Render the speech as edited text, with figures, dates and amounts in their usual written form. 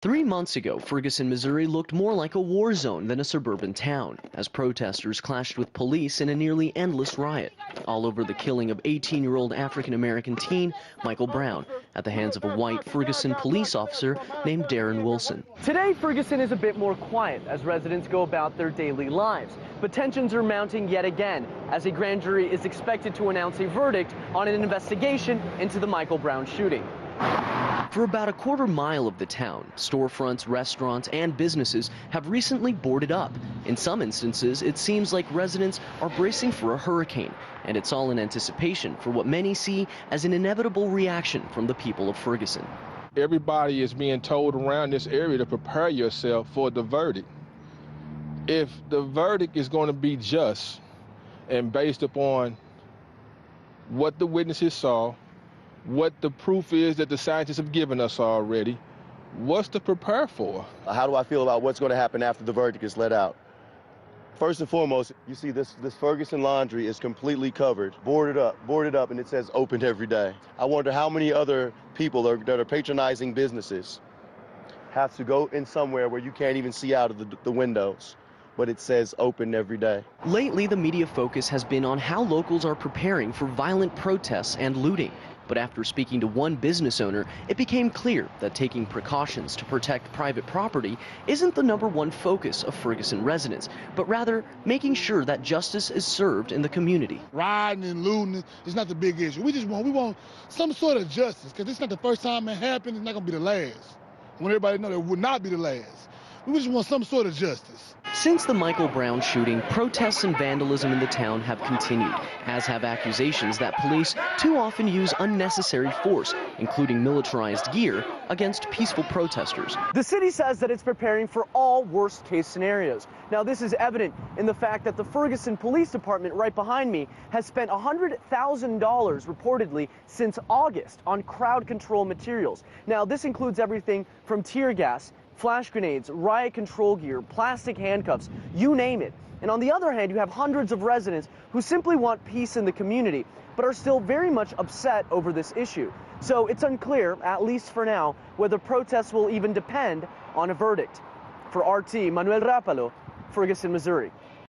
3 months ago, Ferguson, Missouri looked more like a war zone than a suburban town, as protesters clashed with police in a nearly endless riot, all over the killing of 18-year-old African-American teen Michael Brown at the hands of a white Ferguson police officer named Darren Wilson. Today, Ferguson is a bit more quiet as residents go about their daily lives. But tensions are mounting yet again as a grand jury is expected to announce a verdict on an investigation into the Michael Brown shooting. For about a quarter mile of the town, storefronts, restaurants, and businesses have recently boarded up. In some instances, it seems like residents are bracing for a hurricane, and it's all in anticipation for what many see as an inevitable reaction from the people of Ferguson. Everybody is being told around this area to prepare yourself for the verdict. If the verdict is going to be just and based upon what the witnesses saw, what the proof is that the scientists have given us already, what's to prepare for? How do I feel about what's going to happen after the verdict is let out? First and foremost, you see this Ferguson laundry is completely covered, boarded up, and it says open every day. I wonder how many other people that are patronizing businesses have to go in somewhere where you can't even see out of the windows, but it says open every day. Lately, the media focus has been on how locals are preparing for violent protests and looting. But after speaking to one business owner, it became clear that taking precautions to protect private property isn't the #1 focus of Ferguson residents, but rather making sure that justice is served in the community. Rioting and looting is not the big issue. We want some sort of justice, because it's not the first time it happened. It's not going to be the last. When everybody knows it would not be the last. We just want some sort of justice. Since the Michael Brown shooting, protests and vandalism in the town have continued, as have accusations that police too often use unnecessary force, including militarized gear, against peaceful protesters. The city says that it's preparing for all worst-case scenarios. Now, this is evident in the fact that the Ferguson Police Department right behind me has spent $100,000 reportedly since August on crowd control materials. Now, this includes everything from tear gas, flash grenades, riot control gear, plastic handcuffs, you name it. And on the other hand, you have hundreds of residents who simply want peace in the community, but are still very much upset over this issue. So it's unclear, at least for now, whether protests will even depend on a verdict. For RT, Manuel Rapalo, Ferguson, Missouri.